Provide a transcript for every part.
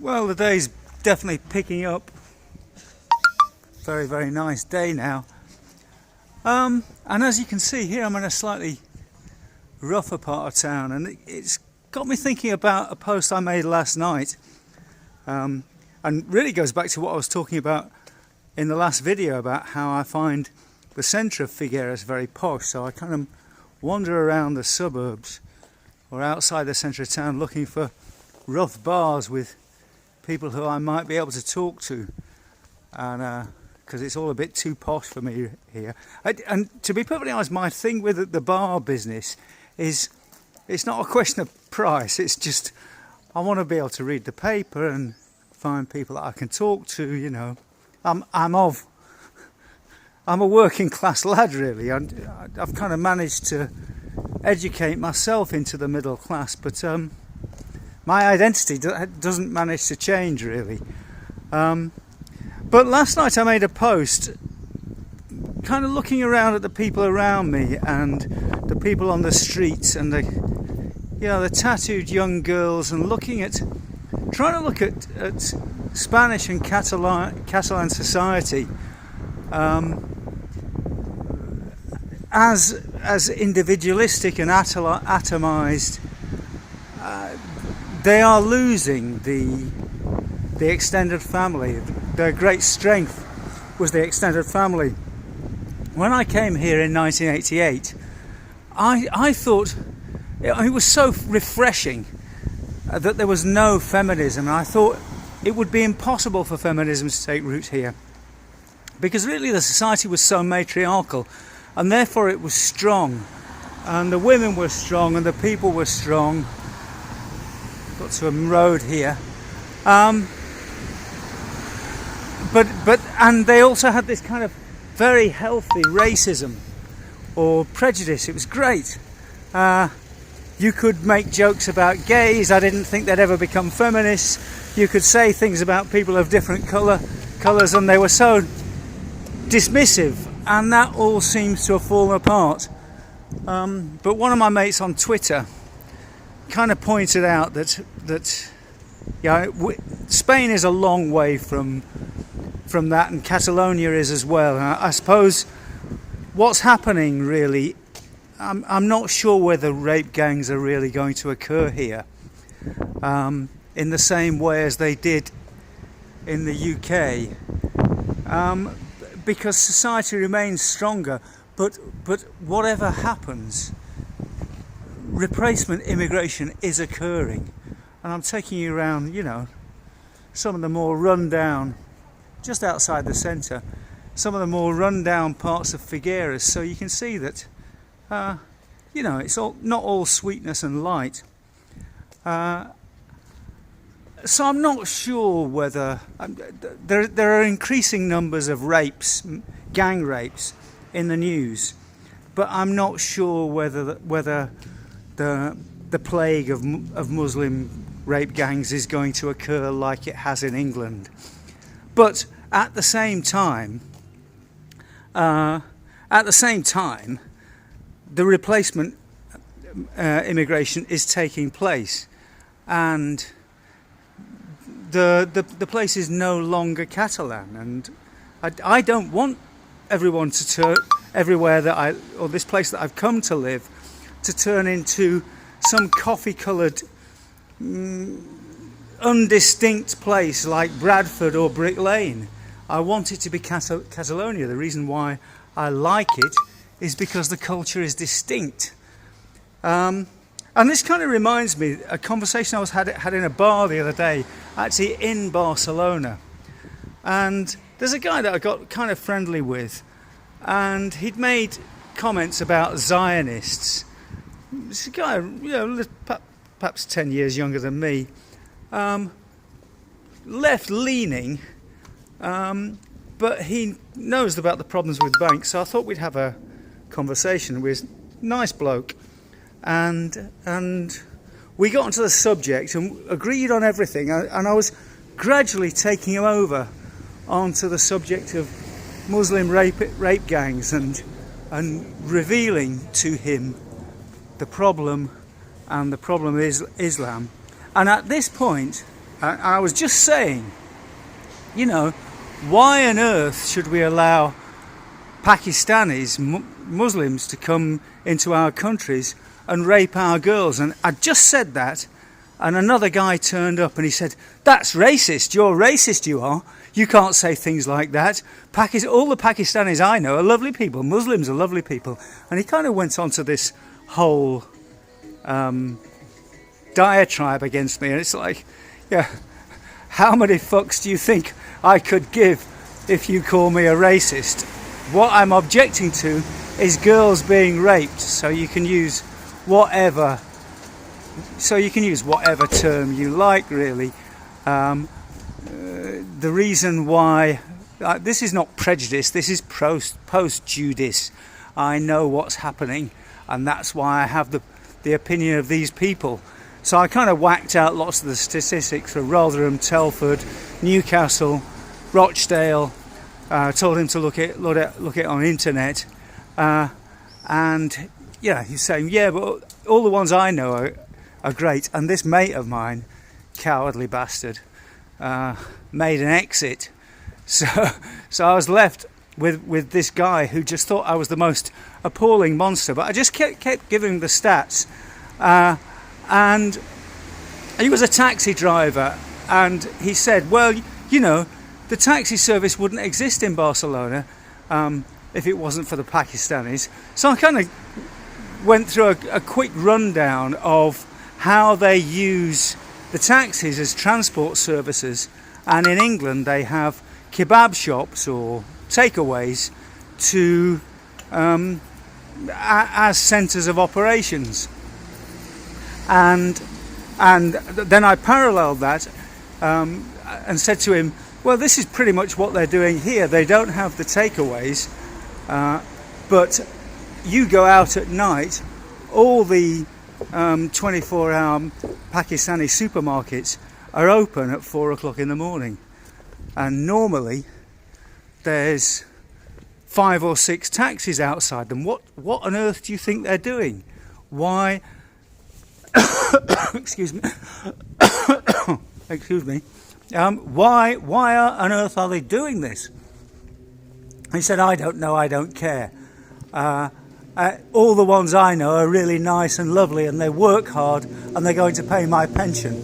Well, the day's definitely picking up. Very, very nice day now. And as you can see here, I'm in a slightly rougher part of town, and it's got me thinking about a post I made last night. And really goes back to what I was talking about in the last video about how I find the centre of Figueres very posh. So I kind of wander around the suburbs or outside the centre of town looking for rough bars with people who I might be able to talk to, and because it's all a bit too posh for me here. And to be perfectly honest, my thing with the bar business is it's not a question of price. It's just I want to be able to read the paper and find people that I can talk to. You know, I'm a working class lad really. I've kind of managed to educate myself into the middle class, but my identity doesn't manage to change really. But last night I made a post kind of looking around at the people around me and the people on the streets and the tattooed young girls, and trying to look at Spanish and Catalan society as individualistic and atomized. They are losing the extended family. Their great strength was the extended family. When I came here in 1988, I thought it was so refreshing that there was no feminism. I thought it would be impossible for feminism to take root here, because really the society was so matriarchal, and therefore it was strong, and the women were strong, and the people were strong. Got to a road here, and they also had this kind of very healthy racism or prejudice. It was great. You could make jokes about gays. I didn't think they'd ever become feminists. You could say things about people of different colours, and they were so dismissive, and that all seems to have fallen apart. But one of my mates on Twitter kind of pointed out that Spain is a long way from that, and Catalonia is as well. And I suppose what's happening really, I'm not sure whether rape gangs are really going to occur here in the same way as they did in the UK, because society remains stronger. But whatever happens, replacement immigration is occurring, and I'm taking you around, some of the more run-down, just outside the centre, some of the more run-down parts of Figueres, so you can see that, it's not all sweetness and light. So I'm not sure whether there are increasing numbers of rapes, gang rapes, in the news, but I'm not sure whether the plague of Muslim rape gangs is going to occur like it has in England. But at the same time, the replacement immigration is taking place, and the place is no longer Catalan, and I don't want everyone to turn everywhere or this place that I've come to live to turn into some coffee-coloured, undistinct place like Bradford or Brick Lane. I want it to be Catalonia. The reason why I like it is because the culture is distinct. And this kind of reminds me a conversation I had in a bar the other day, actually in Barcelona. And there's a guy that I got kind of friendly with, and he'd made comments about Zionists. This guy, perhaps 10 years younger than me, left-leaning, but he knows about the problems with banks, so I thought we'd have a conversation with a nice bloke, and we got onto the subject and agreed on everything, and I was gradually taking him over onto the subject of Muslim rape gangs and revealing to him the problem, and the problem is Islam. And at this point, I was just saying, you know, why on earth should we allow Pakistanis, Muslims, to come into our countries and rape our girls? And I just said that, and another guy turned up and he said, "That's racist. You're racist, you are. You can't say things like that. All the Pakistanis I know are lovely people. Muslims are lovely people." And he kind of went on to this whole diatribe against me. And it's like, yeah, how many fucks do you think I could give if you call me a racist? What I'm objecting to is girls being raped. So you can use whatever term you like, really. The reason why this is not prejudice, this is post-judice. I know what's happening, and that's why I have the opinion of these people. So I kind of whacked out lots of the statistics for Rotherham, Telford, Newcastle, Rochdale. Told him to look it on internet, and yeah, he's saying, yeah, but all the ones I know are great. And this mate of mine, cowardly bastard, made an exit. So I was left with this guy who just thought I was the most appalling monster. But I just kept giving him the stats. And he was a taxi driver. And he said, well, you know, the taxi service wouldn't exist in Barcelona if it wasn't for the Pakistanis. So I kind of went through a quick rundown of how they use the taxis as transport services. And in England, they have kebab shops or takeaways as centres of operations. And then I paralleled that and said to him, well, this is pretty much what they're doing here. They don't have the takeaways, but you go out at night, all the 24-hour Pakistani supermarkets are open at 4 o'clock in the morning. And normally there's 5 or 6 taxis outside them. What on earth do you think they're doing? Why? Excuse me. Excuse me. Why on earth are they doing this? He said, I don't know, I don't care. All the ones I know are really nice and lovely, and they work hard, and they're going to pay my pension.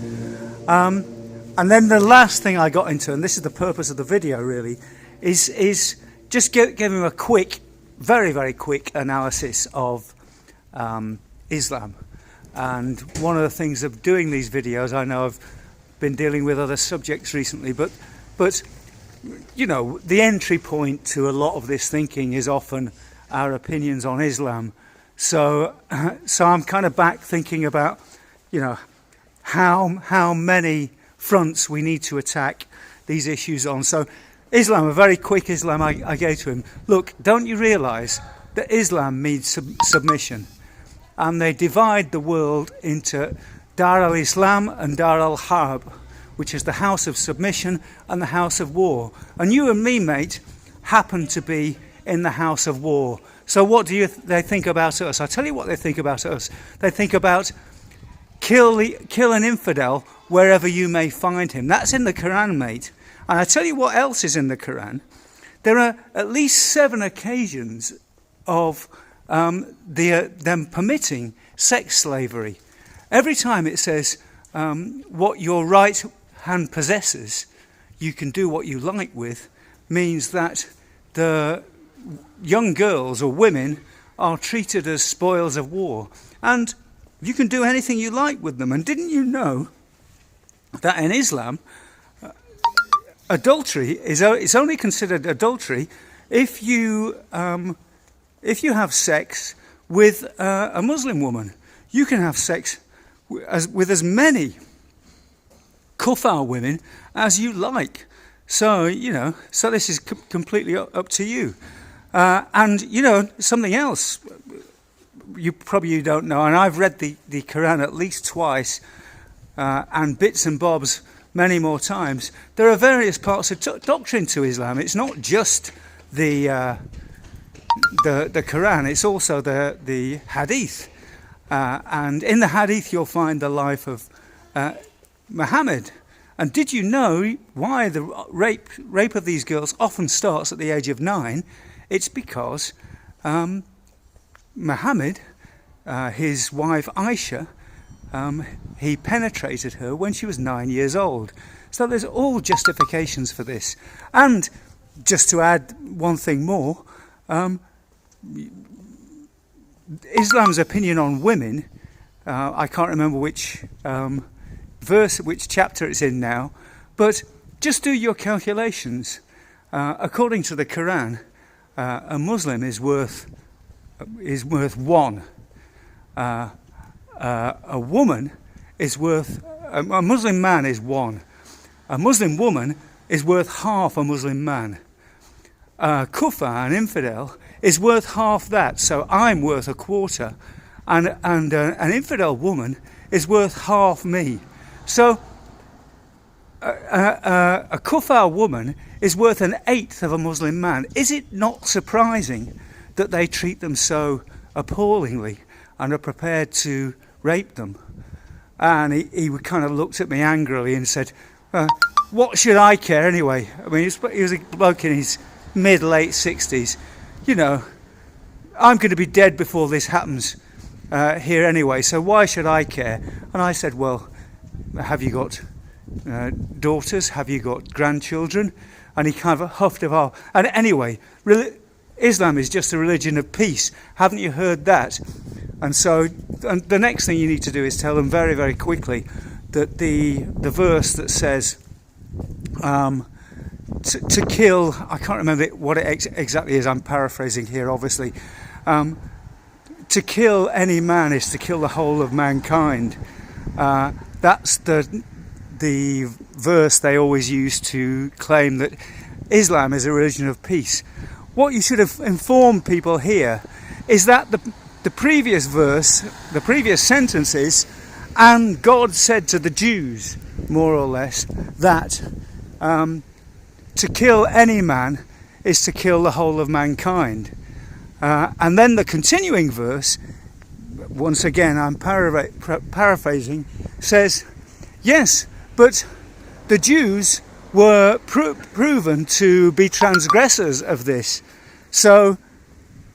And then the last thing I got into, and this is the purpose of the video really, is just give him a quick, very, very quick analysis of Islam. And one of the things of doing these videos, I know I've been dealing with other subjects recently, but you know, the entry point to a lot of this thinking is often our opinions on Islam. So I'm kind of back thinking about, you know, how many fronts we need to attack these issues on. So Islam, a very quick Islam I gave to him. Look, don't you realise that Islam means submission? And they divide the world into Dar al-Islam and Dar al-Harb, which is the house of submission and the house of war. And you and me, mate, happen to be in the house of war. So what do they think about us? I'll tell you what they think about us. They think about kill an infidel wherever you may find him. That's in the Quran, mate. And I tell you what else is in the Quran. There are at least 7 occasions of them permitting sex slavery. Every time it says what your right hand possesses, you can do what you like with, means that the young girls or women are treated as spoils of war. And you can do anything you like with them. And didn't you know that in Islam, adultery it's only considered adultery if you have sex with a Muslim woman. You can have sex with as many kuffar women as you like. So, you know, so this is completely up to you. And, you know, something else you probably don't know, and I've read the Quran at least twice, and bits and bobs many more times. There are various parts of doctrine to Islam. It's not just the Quran, it's also the Hadith. And in the Hadith you'll find the life of Muhammad. And did you know why the rape of these girls often starts at the age of 9? It's because Muhammad, his wife Aisha, he penetrated her when she was 9 years old. So there's all justifications for this. And just to add one thing more, Islam's opinion on women, I can't remember which verse, which chapter it's in now, but just do your calculations. According to the Quran, a Muslim is worth one. A woman is worth, a Muslim man is one. A Muslim woman is worth half a Muslim man. Kufar, an infidel, is worth half that, so I'm worth a quarter, and an infidel woman is worth half me. So a Kufar woman is worth an eighth of a Muslim man. Is it not surprising that they treat them so appallingly and are prepared to rape them? And he kind of looked at me angrily and said, what should I care anyway? I mean, he was a bloke in his mid-late 60s. You know, I'm going to be dead before this happens here anyway, so why should I care? And I said, well, have you got daughters? Have you got grandchildren? And he kind of huffed it off. And anyway, Islam is just a religion of peace. Haven't you heard that? And so the next thing you need to do is tell them very, very quickly that the verse that says to kill, I can't remember what it exactly is, I'm paraphrasing here obviously, to kill any man is to kill the whole of mankind. That's the verse they always use to claim that Islam is a religion of peace. What you should have informed people here is that the previous verse, the previous sentence is, and God said to the Jews, more or less, that to kill any man is to kill the whole of mankind. And then the continuing verse, once again I'm paraphrasing, says, yes, but the Jews were proven to be transgressors of this. So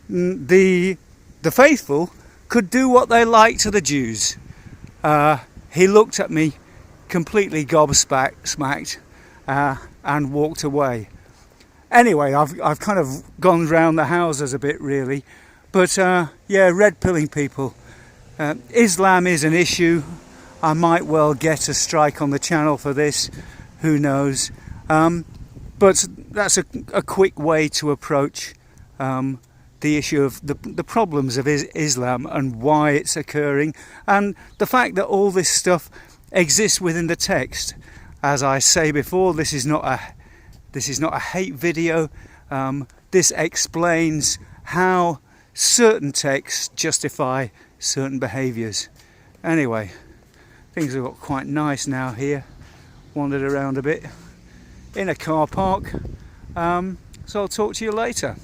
the faithful could do what they liked to the Jews. He looked at me completely gobsmacked and walked away. Anyway, I've kind of gone round the houses a bit really, but yeah, red pilling people. Islam is an issue. I might well get a strike on the channel for this, who knows. But that's a quick way to approach the issue of the problems of Islam and why it's occurring, and the fact that all this stuff exists within the text. As I say before, this is not a hate video. This explains how certain texts justify certain behaviours. Anyway, things have got quite nice now here. Wandered around a bit in a car park. So I'll talk to you later.